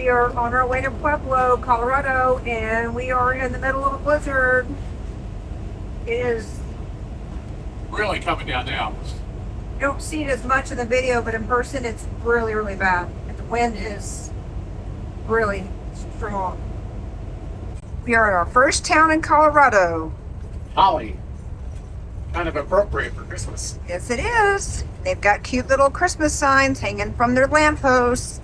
we are on our way to Pueblo, Colorado, and we are in the middle of a blizzard. It is really coming down now. You don't see it as much in the video, but in person it's really, really bad. And the wind is really strong. We are at our first town in Colorado. Holly. Kind of appropriate for Christmas. Yes, it is. They've got cute little Christmas signs hanging from their lampposts.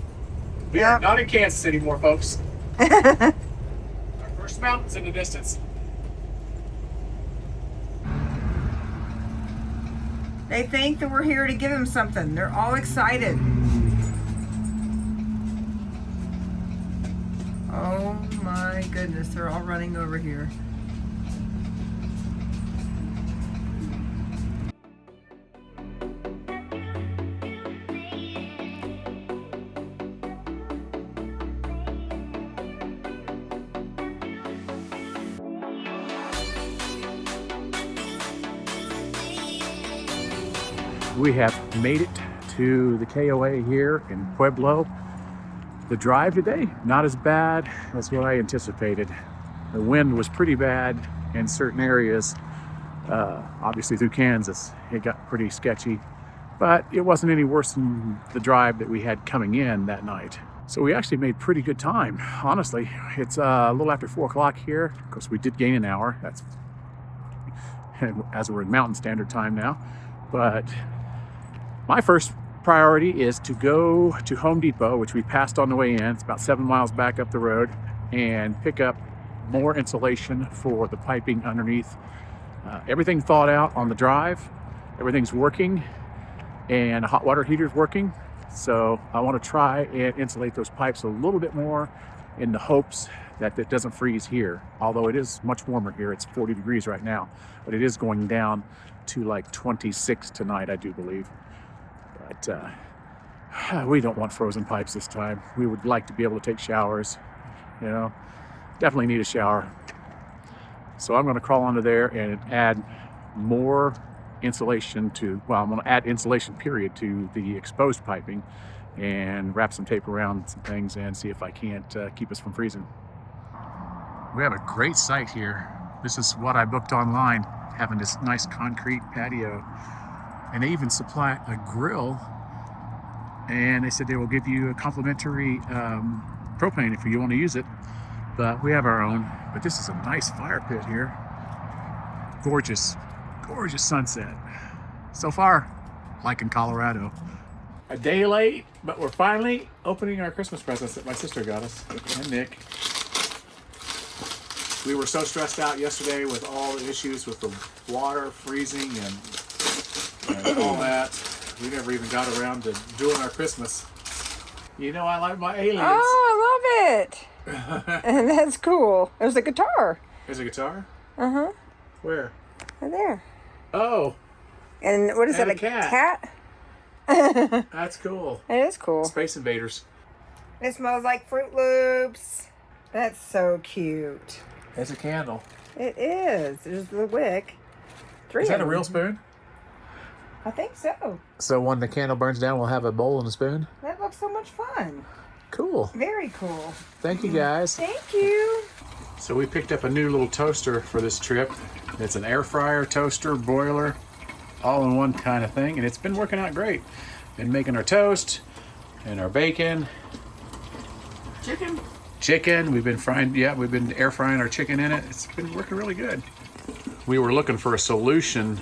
We are not in Kansas anymore, folks. Our first mountain's in the distance. They think that we're here to give them something. They're all excited. Oh my goodness, they're all running over here. We have made it to the KOA here in Pueblo. The drive today, not as bad as what I anticipated. The wind was pretty bad in certain areas. Obviously through Kansas, it got pretty sketchy, but it wasn't any worse than the drive that we had coming in that night. So we actually made pretty good time, honestly. It's a little after 4 o'clock here. Of course, we did gain an hour. That's as we're in Mountain Standard Time now. But my first priority is to go to Home Depot, which we passed on the way in. It's about 7 miles back up the road, and pick up more insulation for the piping underneath. Everything thawed out on the drive. Everything's working, and the hot water heater's working. So I want to try and insulate those pipes a little bit more in the hopes that it doesn't freeze here. Although it is much warmer here. It's 40 degrees right now, but it is going down to like 26 tonight, I do believe. But we don't want frozen pipes this time. We would like to be able to take showers, you know. Definitely need a shower. So I'm going to crawl under there and add more insulation to, well, I'm going to add insulation period to the exposed piping and wrap some tape around some things and see if I can't keep us from freezing. We have a great site here. This is what I booked online, having this nice concrete patio. And they even supply a grill, and they said they will give you a complimentary propane if you want to use it. But we have our own. But this is a nice fire pit here. Gorgeous, gorgeous sunset. So far, like in Colorado. A day late, but we're finally opening our Christmas presents that my sister got us, and Nick. We were so stressed out yesterday with all the issues with the water freezing and all that. We never even got around to doing our Christmas. You know, I like my aliens. Oh, I love it. And that's cool. There's a guitar. There's a guitar? Uh-huh. Where? Right there. Oh. And what is And that, a cat. cat? That's cool. It is cool. Space Invaders. It smells like Fruit Loops. That's so cute. There's a candle. It is. There's the wick. Is that a real spoon? I think so. So when the candle burns down, we'll have a bowl and a spoon? That looks so much fun. Cool. Very cool. Thank you, guys. Thank you. So we picked up a new little toaster for this trip. It's an air fryer, toaster, boiler, all in one kind of thing. And it's been working out great. Been making our toast and our bacon. Chicken. We've been frying, we've been air frying our chicken in it. It's been working really good. We were looking for a solution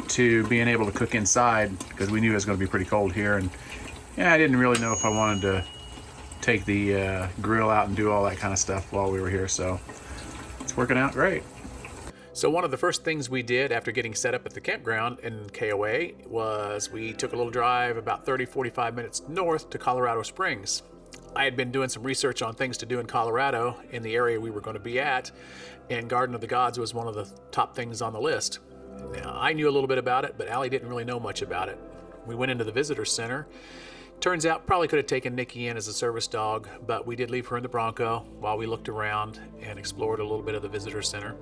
to being able to cook inside because we knew it was going to be pretty cold here. And I didn't really know if I wanted to take the grill out and do all that kind of stuff while we were here. So it's working out great. So one of the first things we did after getting set up at the campground in KOA was we took a little drive about 30-45 minutes north to Colorado Springs. I had been doing some research on things to do in Colorado in the area we were going to be at, and Garden of the Gods was one of the top things on the list. Now, I knew a little bit about it, but Allie didn't really know much about it. We went into the visitor center. Turns out probably could have taken Nikki in as a service dog, but we did leave her in the Bronco while we looked around and explored a little bit of the visitor center.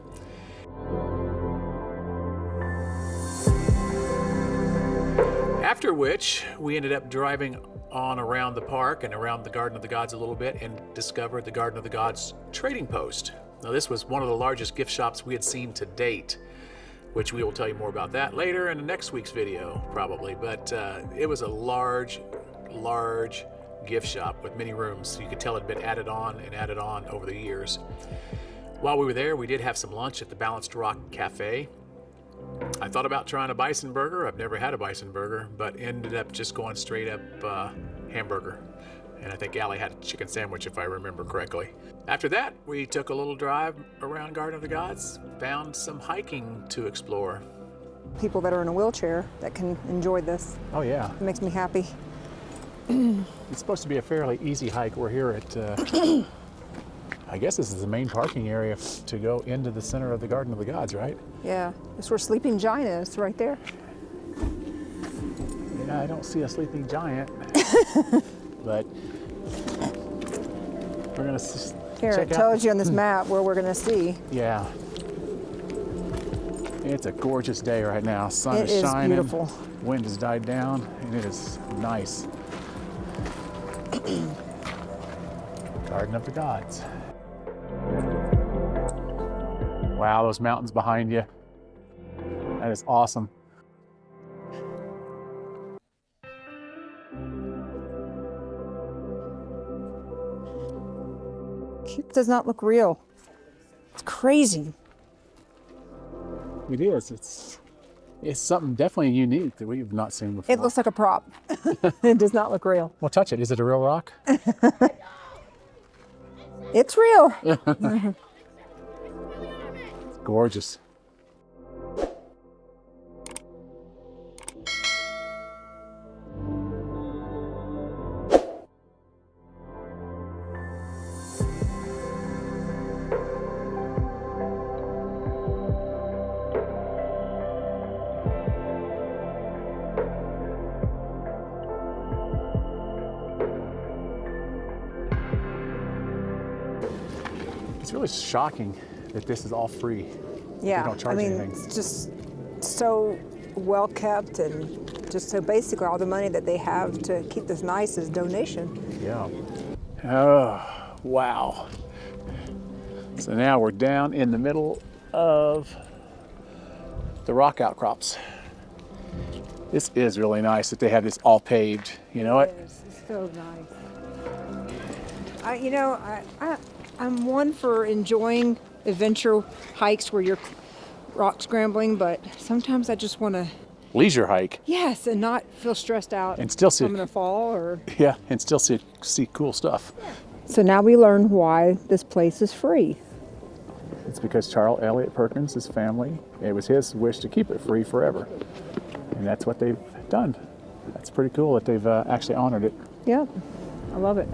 After which, we ended up driving on around the park and around the Garden of the Gods a little bit and discovered the Garden of the Gods trading post. Now, this was one of the largest gift shops we had seen to date, which we will tell you more about that later in next week's video, probably. But it was a large gift shop with many rooms. You could tell it had been added on over the years. While we were there, we did have some lunch at the Balanced Rock Cafe. I thought about trying a bison burger. I've never had a bison burger, but ended up just going straight up hamburger. And I think Allie had a chicken sandwich, if I remember correctly. After that, we took a little drive around Garden of the Gods, found some hiking to explore. People that are in a wheelchair that can enjoy this. Oh yeah. It makes me happy. It's supposed to be a fairly easy hike. We're here at, I guess this is the main parking area to go into the center of the Garden of the Gods, right? Yeah, that's where Sleeping Giant is, right there. Yeah, I don't see a sleeping giant, but we're gonna Here, check it out. tells you on this map where we're gonna see. Yeah. It's a gorgeous day right now. Sun It is is shining. beautiful. Wind has died down, and it is nice. Garden of the Gods. Wow, those mountains behind you. That is awesome. It does not look real. It's crazy. It is. It's something definitely unique that we've not seen before. It looks like a prop. It does not look real. Well, touch it. Is it a real rock? It's real. It's gorgeous. It's really shocking that this is all free. Yeah, They don't charge anything. it's just so well kept, and just so basically all the money that they have to keep this nice is donation. Yeah. Oh, wow. So now we're down in the middle of the rock outcrops. This is really nice that they have this all paved. You know what? It's so nice. I'm one for enjoying adventure hikes where you're rock scrambling, but sometimes I just want to, Leisure hike. yes, and not feel stressed out And still see- I'm going to fall or. Yeah, and still see cool stuff. So now we learn why this place is free. It's because Charles Elliott Perkins, his family, it was his wish to keep it free forever. And that's what they've done. That's pretty cool that they've actually honored it. Yeah, I love it.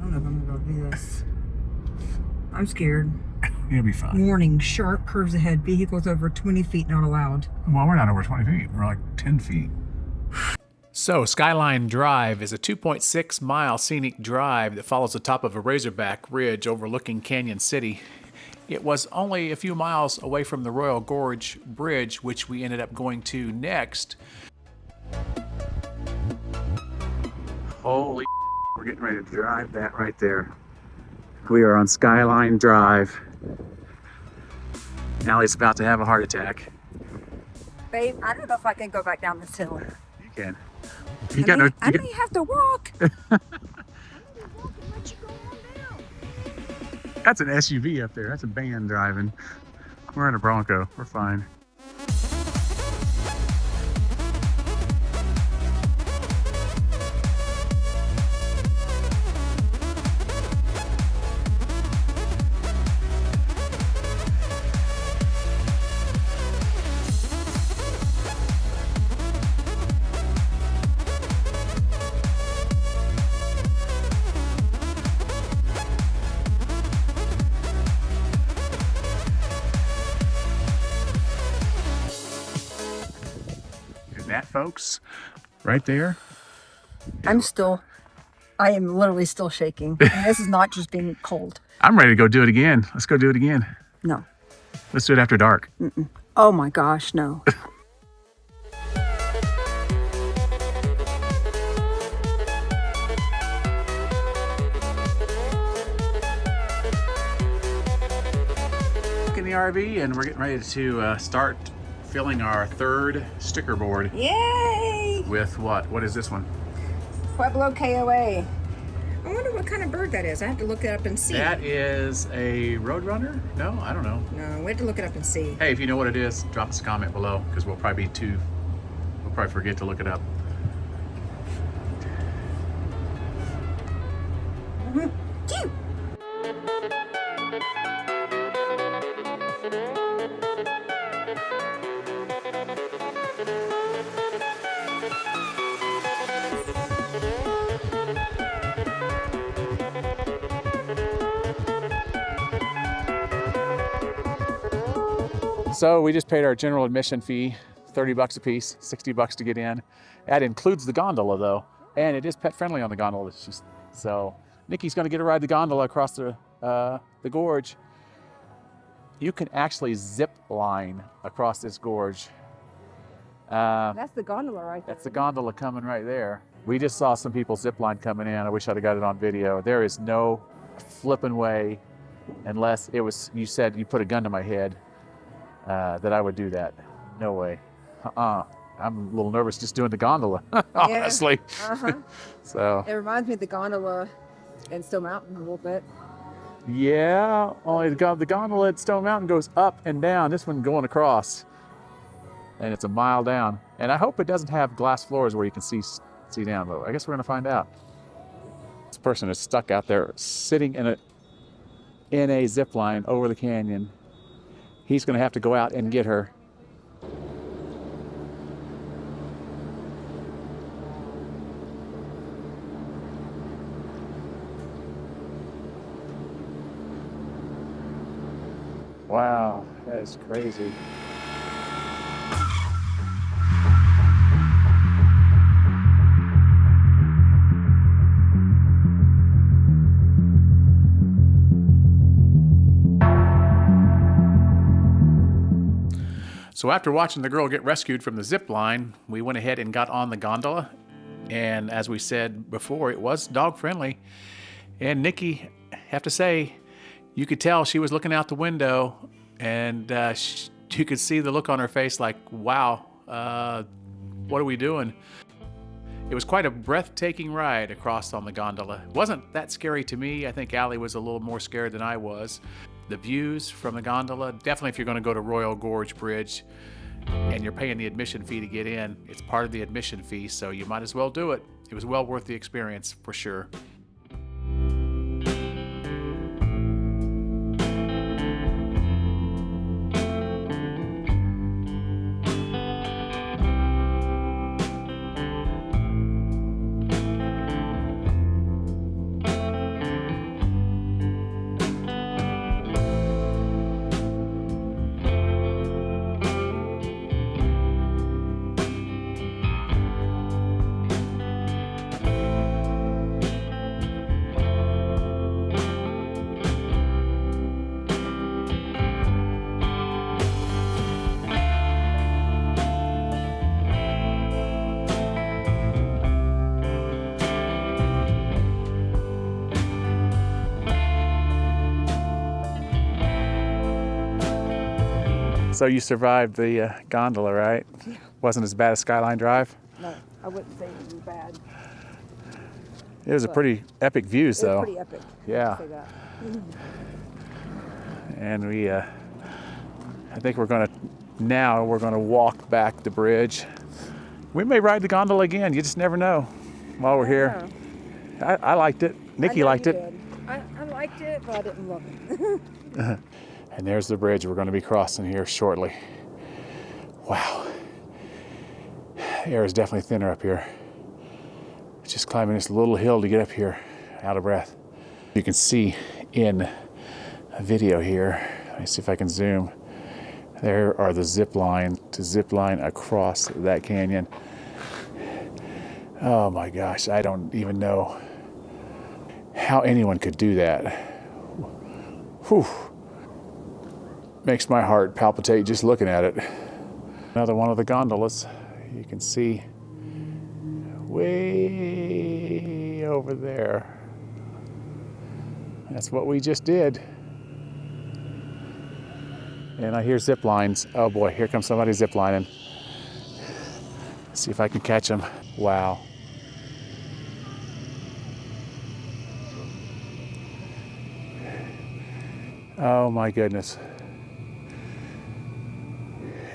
I don't know if I'm gonna do this. I'm scared. You'll be fine. Warning, sharp curves ahead. Vehicles over 20 feet not allowed. Well, we're not over 20 feet. We're like 10 feet. So, Skyline Drive is a 2.6 mile scenic drive that follows the top of a razorback ridge overlooking Canyon City. It was only a few miles away from the Royal Gorge Bridge, which we ended up going to next. Holy, we're getting ready to drive that right there. We are on Skyline Drive. Allie's about to have a heart attack. Babe, I don't know if I can go back down this hill. You can. I may have to walk. That's an SUV up there. That's a van driving. We're in a Bronco. We're fine. that, folks? Right there. I am literally still shaking. And this is not just being cold. I'm ready to go do it again. Let's go do it again. No. Let's do it after dark. Oh my gosh, no. In the RV, and we're getting ready to start filling our third sticker board. Yay! With what? What is this one? Pueblo KOA. I wonder what kind of bird that is. I have to look it up and see. That is a roadrunner? No, I don't know. No, we have to look it up and see. Hey, if you know what it is, drop us a comment below, because we'll probably forget to look it up. Cute. So we just paid our general admission fee, 30 bucks a piece, 60 bucks to get in. That includes the gondola though, and it is pet friendly on the gondola. So Nikki's gonna get to ride the gondola across the gorge. You can actually zip line across this gorge. That's the gondola right there. That's the gondola coming right there. We just saw some people zip line coming in. I wish I'd have got it on video. There is no flipping way, unless it was, you said you put a gun to my head, that I would do that. No way. I'm a little nervous just doing the gondola, honestly. Uh-huh. So. It reminds me of the gondola in Stone Mountain a little bit. Yeah, only the gondola at Stone Mountain goes up and down. This one going across, and it's a mile down. And I hope it doesn't have glass floors where you can see down, but I guess we're gonna find out. This person is stuck out there sitting in a zip line over the canyon. He's gonna have to go out and get her. Wow, that is crazy. So after watching the girl get rescued from the zip line, we went ahead and got on the gondola. And as we said before, it was dog friendly. And Nikki, I have to say, you could tell she was looking out the window, and you could see the look on her face like, wow, what are we doing? It was quite a breathtaking ride across on the gondola. It wasn't that scary to me. I think Allie was a little more scared than I was. The views from the gondola, definitely if you're going to go to Royal Gorge Bridge and you're paying the admission fee to get in, it's part of the admission fee, so you might as well do it. It was well worth the experience for sure. So you survived the gondola, right? Yeah. Wasn't as bad as Skyline Drive? No, I wouldn't say it was bad. It was a pretty epic views, though. It was pretty epic. Yeah. I'll say that. And we, I think we're gonna walk back the bridge. We may ride the gondola again. You just never know while we're here. I liked it. Nikki liked it. I liked it, but I didn't love it. And there's the bridge we're going to be crossing here shortly. Wow. The air is definitely thinner up here. Just climbing this little hill to get up here, out of breath. You can see in a video here, let me see if I can zoom. There are the zip line to zip line across that canyon. Oh my gosh, I don't even know how anyone could do that. Whew. Makes my heart palpitate just looking at it. Another one of the gondolas. You can see way over there. That's what we just did. And I hear zip lines. Oh boy, here comes somebody zip lining. See if I can catch them. Wow. Oh my goodness.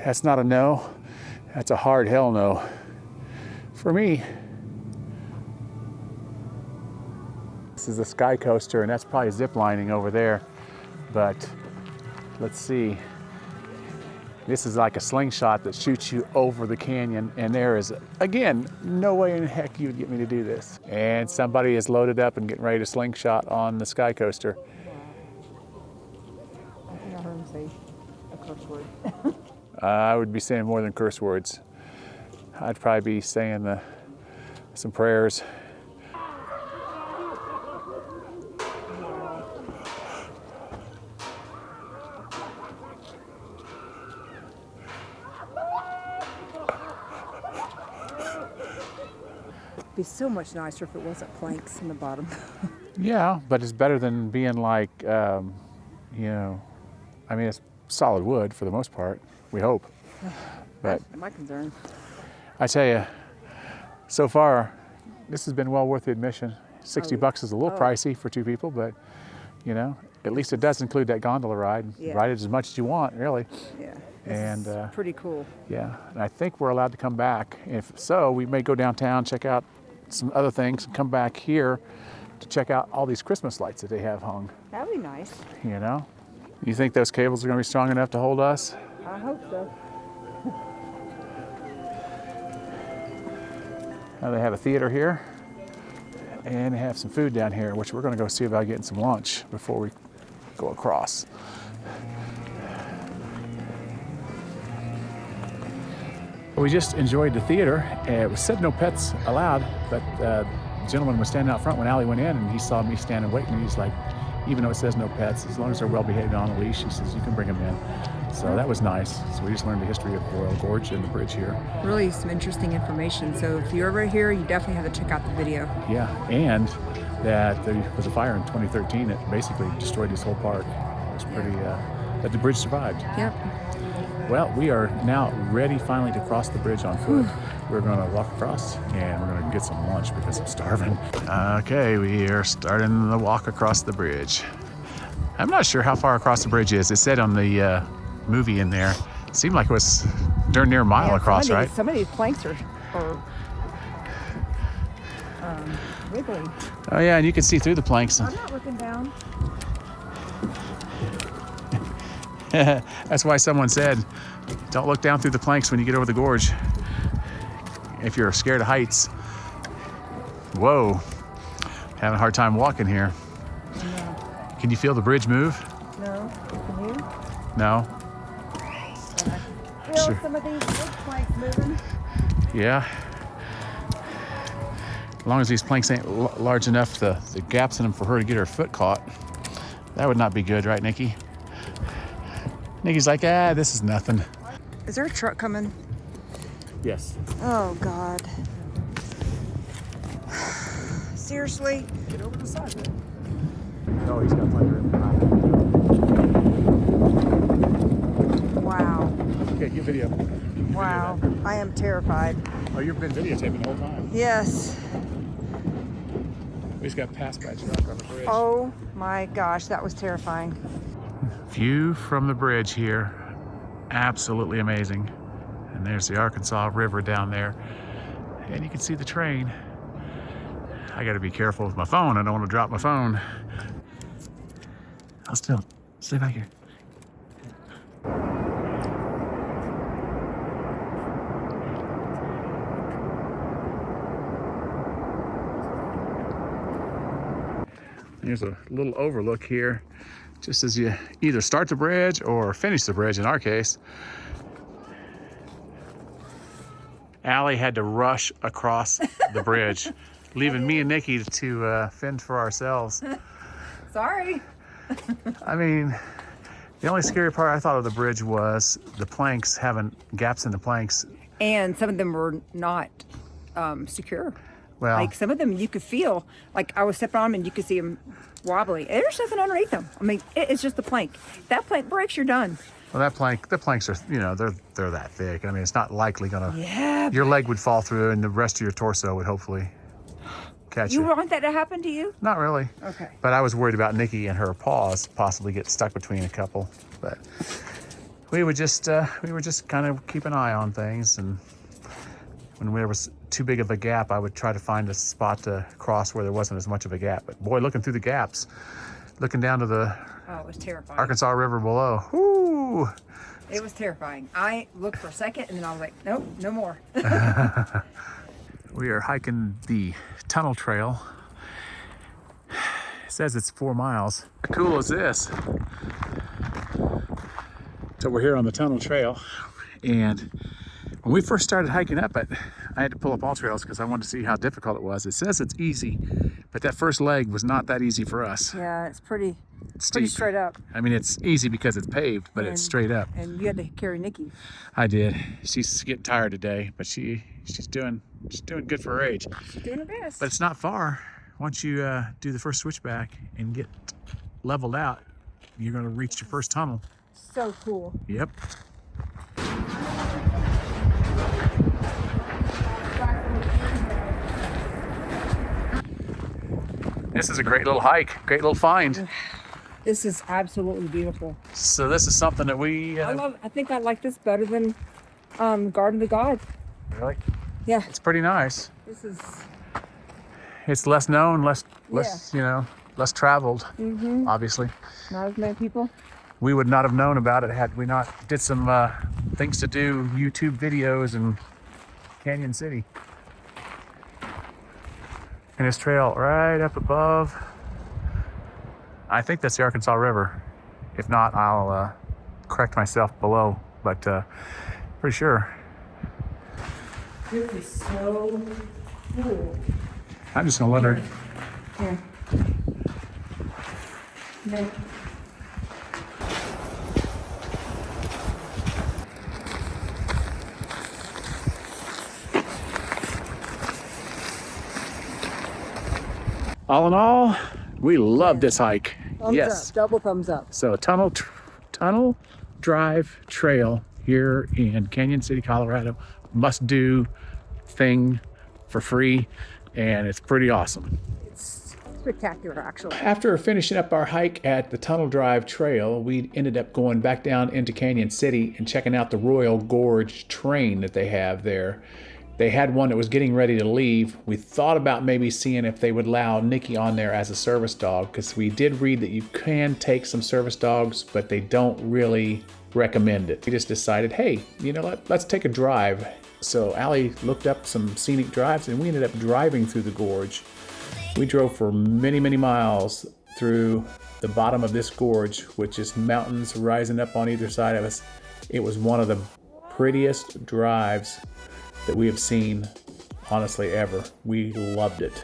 That's not a no. That's a hard hell no. For me. This is a sky coaster, and that's probably zip lining over there. But let's see. This is like a slingshot that shoots you over the canyon, and there is, again, no way in heck you would get me to do this. And somebody is loaded up and getting ready to slingshot on the sky coaster. I think I heard him say a curse word. I would be saying more than curse words. I'd probably be saying some prayers. It'd be so much nicer if it wasn't planks in the bottom. Yeah, but it's better than being like, I mean, it's solid wood for the most part, we hope. But That's my concern. I tell you, so far, this has been well worth the admission. 60 bucks is a little pricey for two people, but at least it does include that gondola ride. Yeah. Ride it as much as you want, really. Yeah. And It's pretty cool. yeah, and I think we're allowed to come back. If so, we may go downtown, check out some other things, and come back here to check out all these Christmas lights that they have hung. That'd be nice. You think those cables are going to be strong enough to hold us? I hope so. Now they have a theater here, and they have some food down here, which we're going to go see about getting some lunch before we go across. We just enjoyed the theater. It was said no pets allowed, but the gentleman was standing out front when Allie went in, and he saw me standing waiting, and he's like, even though it says no pets, as long as they're well behaved on a leash, he says you can bring them in. So that was nice. So we just learned the history of Royal Gorge and the bridge here. Really some interesting information. So if you're ever here, you definitely have to check out the video. Yeah, and that there was a fire in 2013 that basically destroyed this whole park. It was pretty, that the bridge survived. Yep. Well, we are now ready finally to cross the bridge on foot. We're going to walk across and we're going to get some lunch because I'm starving. Okay, we are starting the walk across the bridge. I'm not sure how far across the bridge is. It said on the movie in there, it seemed like it was darn near a mile across, right? Some of these planks are wiggling. Oh yeah, and you can see through the planks. I'm not looking down. That's why someone said, don't look down through the planks when you get over the gorge. If you're scared of heights. Whoa, having a hard time walking here. No. Can you feel the bridge move? No. Can you? No? Feel Sure. some of these big planks moving. Yeah. As long as these planks ain't large enough, the gaps in them for her to get her foot caught. That would not be good, right, Nikki? Nikki's like, this is nothing. Is there a truck coming? Yes. Oh, God. Seriously? Get over the side there. Oh, he's got plenty of room behind. Wow. Okay, get video. Wow. I am terrified. Oh, you've been videotaping the whole time. Yes. We just got passed by a truck on the bridge. Oh my gosh, that was terrifying. View from the bridge here, absolutely amazing. And there's the Arkansas River down there. And you can see the train. I gotta be careful with my phone. I don't want to drop my phone. I'll still stay back here. Here's a little overlook here, just as you either start the bridge or finish the bridge in our case. Allie had to rush across the bridge, leaving me and Nikki to fend for ourselves. Sorry. I mean, the only scary part I thought of the bridge was the planks having gaps in the planks. And some of them were not secure. Well, Like some of them you could feel, like I was stepping on them and you could see them wobbly. There's nothing underneath them. I mean, it's just the plank. That plank breaks, you're done. well, the planks are, you know, they're that thick. I mean, it's not likely gonna. Yeah. Your leg would fall through, and the rest of your torso would hopefully catch You it. want that to happen to you? Not really. Okay. But I was worried about Nikki and her paws possibly get stuck between a couple. But we were just kind of keep an eye on things, and when there was too big of a gap, I would try to find a spot to cross where there wasn't as much of a gap. But boy, looking through the gaps, looking down to the Oh, it was terrifying. Arkansas River below, whoo! It was terrifying. I looked for a second and then I was like, nope, no more. We are hiking the tunnel trail. It says it's 4 miles. How cool is this? So we're here on the tunnel trail, and when we first started hiking up it, I had to pull up all trails because I wanted to see how difficult it was. It says it's easy, but that first leg was not that easy for us. Yeah, it's pretty Steep. straight up. I mean, it's easy because it's paved, but it's straight up. And you had to carry Nikki. I did. She's getting tired today, but she's doing good for her age. She's doing her best. But it's not far. Once you do the first switchback and get leveled out, you're going to reach your first tunnel. So cool. Yep. This is a great little hike, great little find. This is absolutely beautiful. So this is something that we I think I like this better than Garden of the Gods. really. Yeah, It's pretty nice. this is It's less known, less less traveled. Obviously, not as many people. we would not have known about it had we not did some things to do YouTube videos in Canyon City. And this trail right up above, I think that's the Arkansas River. If not, I'll correct myself below, but pretty sure. This is so cool. I'm just gonna let her. Here. Then All in all, we love this hike. thumbs Yes. up, double thumbs up. So tunnel drive trail here in Canyon City, Colorado. Must do thing for free, and it's pretty awesome. It's spectacular, actually. After finishing up our hike at the Tunnel Drive Trail, we ended up going back down into Canyon City and checking out the Royal Gorge train that they have there. They had one that was getting ready to leave. We thought about maybe seeing if they would allow Nikki on there as a service dog, because we did read that you can take some service dogs, but they don't really recommend it. We just decided, hey, you know what, let's take a drive. So Allie looked up some scenic drives and we ended up driving through the gorge. We drove for many, many miles through the bottom of this gorge, which is mountains rising up on either side of us. It was one of the prettiest drives that we have seen, honestly, ever. We loved it.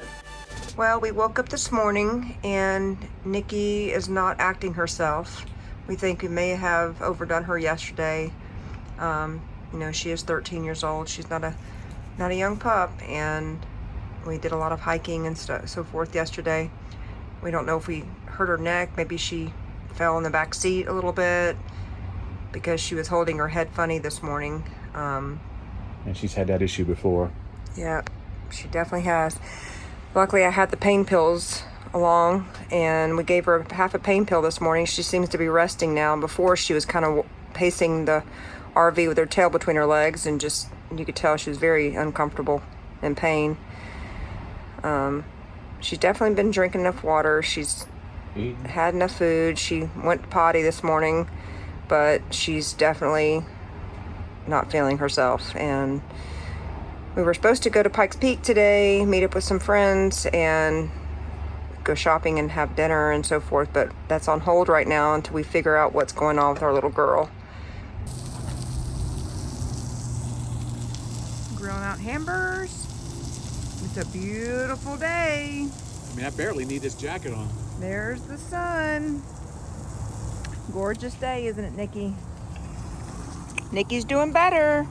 Well, we woke up this morning and Nikki is not acting herself. We think we may have overdone her yesterday. You know, she is 13 years old. She's not a young pup, and we did a lot of hiking and so forth yesterday. We don't know if we hurt her neck. Maybe she fell in the back seat a little bit because she was holding her head funny this morning. And she's had that issue before. Yeah, she definitely has. Luckily, I had the pain pills along, and we gave her half a pain pill this morning. She seems to be resting now. Before, she was kind of pacing the RV with her tail between her legs, and just, you could tell she was very uncomfortable in pain. She's definitely been drinking enough water. She's had enough food. She went potty this morning, but she's definitely not feeling herself. And we were supposed to go to Pikes Peak today, meet up with some friends, and go shopping and have dinner and so forth, but that's on hold right now until we figure out what's going on with our little girl. Grilling out hamburgers. It's a beautiful day. I mean, I barely need this jacket on. There's the sun. Gorgeous day, isn't it, Nikki? Nikki's doing better.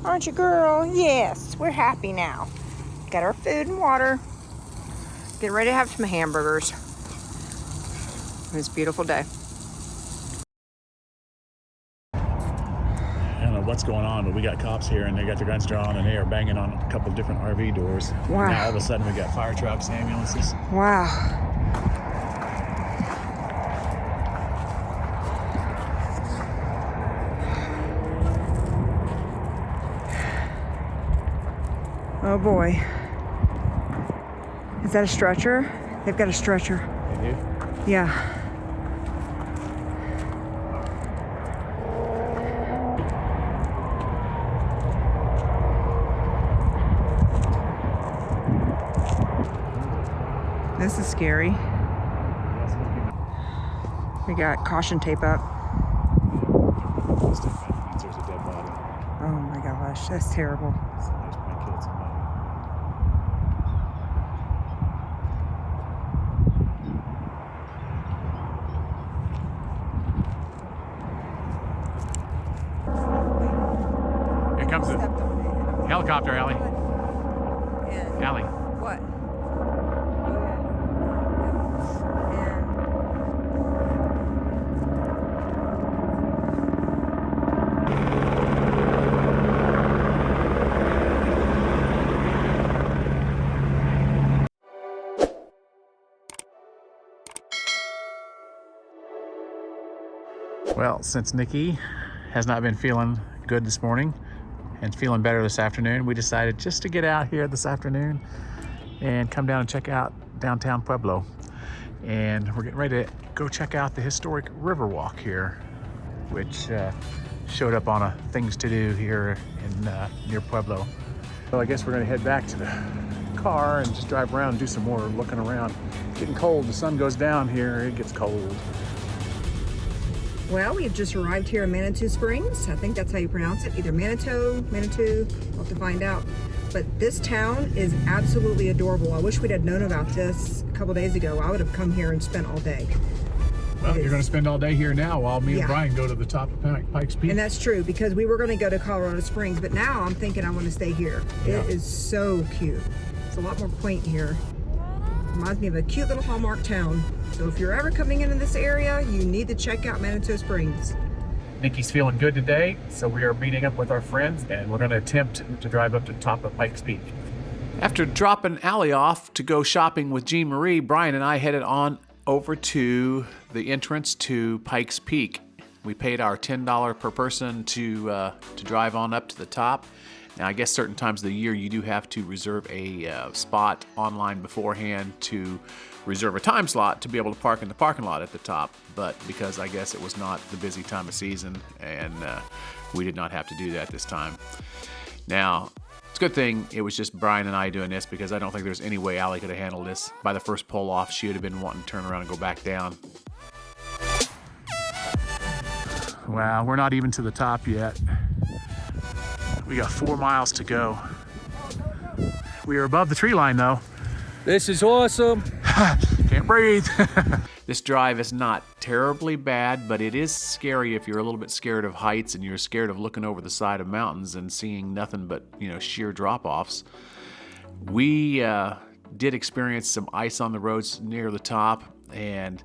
Aren't you, girl? Yes, we're happy now. Got our food and water. Get ready to have some hamburgers. It's a beautiful day. I don't know what's going on, but we got cops here and they got their guns drawn and they are banging on a couple of different RV doors. Wow. Now all of a sudden we got fire trucks, ambulances. Wow. Oh boy. Is that a stretcher? They've got a stretcher. They do? Yeah. This is scary. We got caution tape up. There's a dead body. Oh my gosh, that's terrible. Somebody's probably killed somebody. Here comes the helicopter, Allie. Allie. What? Well, since Nikki has not been feeling good this morning and feeling better this afternoon, we decided just to get out here this afternoon and come down and check out downtown Pueblo. And we're getting ready to go check out the historic Riverwalk here, which showed up on a things to do here in near Pueblo. So I guess we're gonna head back to the car and just drive around and do some more looking around. It's getting cold, the sun goes down here, it gets cold. Well, we've just arrived here in Manitou Springs. I think that's how you pronounce it. Either Manitou, we'll have to find out. But this town is absolutely adorable. I wish we'd had known about this a couple days ago. I would have come here and spent all day. Well, you're going to spend all day here now while me Yeah. and Brian go to the top of Pikes Peak. And that's true, because we were going to go to Colorado Springs, but now I'm thinking I want to stay here. Yeah. It is so cute. It's a lot more quaint here. Reminds me of a cute little Hallmark town. So if you're ever coming into this area, you need to check out Manitou Springs. Nikki's feeling good today, so we are meeting up with our friends and we're going to attempt to drive up to the top of Pikes Peak. After dropping Allie off to go shopping with Jean Marie, Brian and I headed on over to the entrance to Pikes Peak. We paid our $10 per person to drive on up to the top. Now, I guess certain times of the year you do have to reserve a spot online beforehand to reserve a time slot to be able to park in the parking lot at the top. But because I guess it was not the busy time of season, and we did not have to do that this time. Now, it's a good thing it was just Brian and I doing this, because I don't think there's any way Allie could have handled this. By the first pull off, she would have been wanting to turn around and go back down. Wow, we're not even to the top yet. We got 4 miles to go. We are above the tree line though. This is awesome. Can't breathe. This drive is not terribly bad, but it is scary if you're a little bit scared of heights and you're scared of looking over the side of mountains and seeing nothing but, sheer drop-offs. We did experience some ice on the roads near the top, and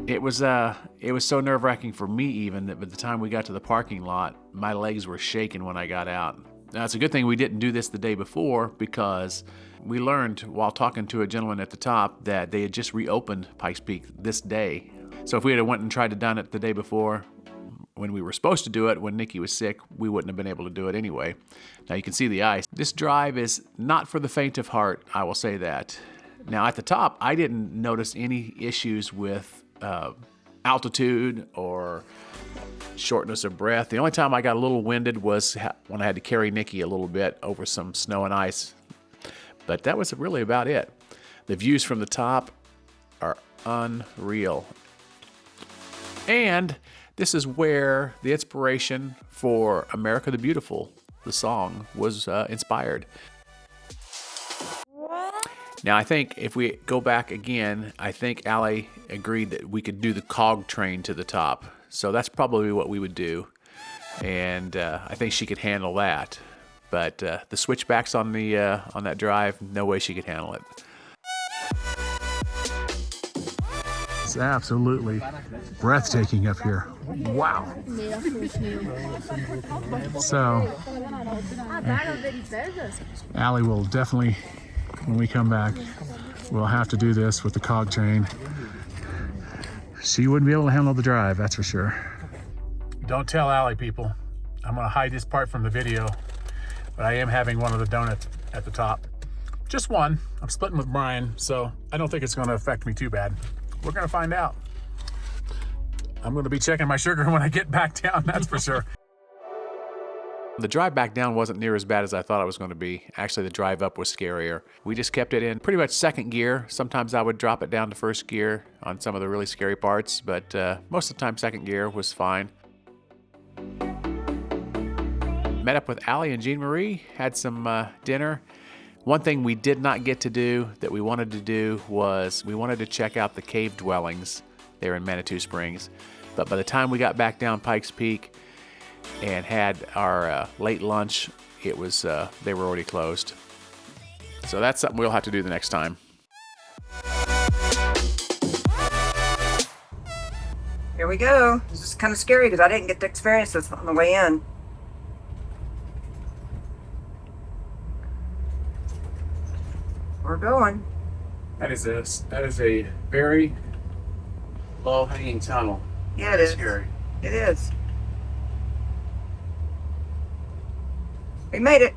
it was so nerve-wracking for me even that by the time we got to the parking lot, my legs were shaking when I got out. Now, it's a good thing we didn't do this the day before, because we learned while talking to a gentleman at the top that they had just reopened Pikes Peak this day. So if we had went and tried to done it the day before, when we were supposed to do it, when Nikki was sick, we wouldn't have been able to do it anyway. Now you can see the ice. This drive is not for the faint of heart, I will say that. Now at the top, I didn't notice any issues with altitude or shortness of breath. The only time I got a little winded was when I had to carry Nikki a little bit over some snow and ice. But that was really about it. The views from the top are unreal. And this is where the inspiration for America the Beautiful the song was inspired. Now, I think if we go back again, I think Allie agreed that we could do the cog train to the top. So that's probably what we would do. And I think she could handle that. But the switchbacks on that drive, no way she could handle it. It's absolutely breathtaking up here. Wow. So, Allie will definitely, when we come back, we'll have to do this with the cog train. She wouldn't be able to handle the drive, that's for sure. Don't tell Allie, people. I'm gonna hide this part from the video, but I am having one of the donuts at the top. Just one. I'm splitting with Brian, so I don't think it's gonna affect me too bad. We're gonna find out. I'm gonna be checking my sugar when I get back down, that's for sure. The drive back down wasn't near as bad as I thought it was going to be. Actually, the drive up was scarier. We just kept it in pretty much second gear. Sometimes I would drop it down to first gear on some of the really scary parts, but most of the time second gear was fine. Met up with Allie and Jean Marie, had some dinner. One thing we did not get to do that we wanted to do was we wanted to check out the cave dwellings there in Manitou Springs. But by the time we got back down Pikes Peak and had our late lunch, it was they were already closed. So that's something we'll have to do the next time. Here we go. This is kind of scary because I didn't get to experience this on the way in. We're going. That is a very low-hanging tunnel. Yeah, it is. Scary. It is. We made it.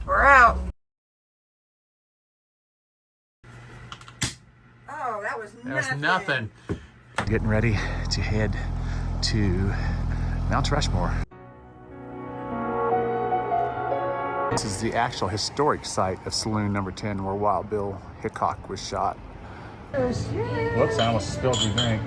We're out. Oh, that was nothing. There's nothing. Getting ready to head to Mount Rushmore. This is the actual historic site of Saloon Number 10 where Wild Bill Hickok was shot. Whoops, I almost spilled your drink.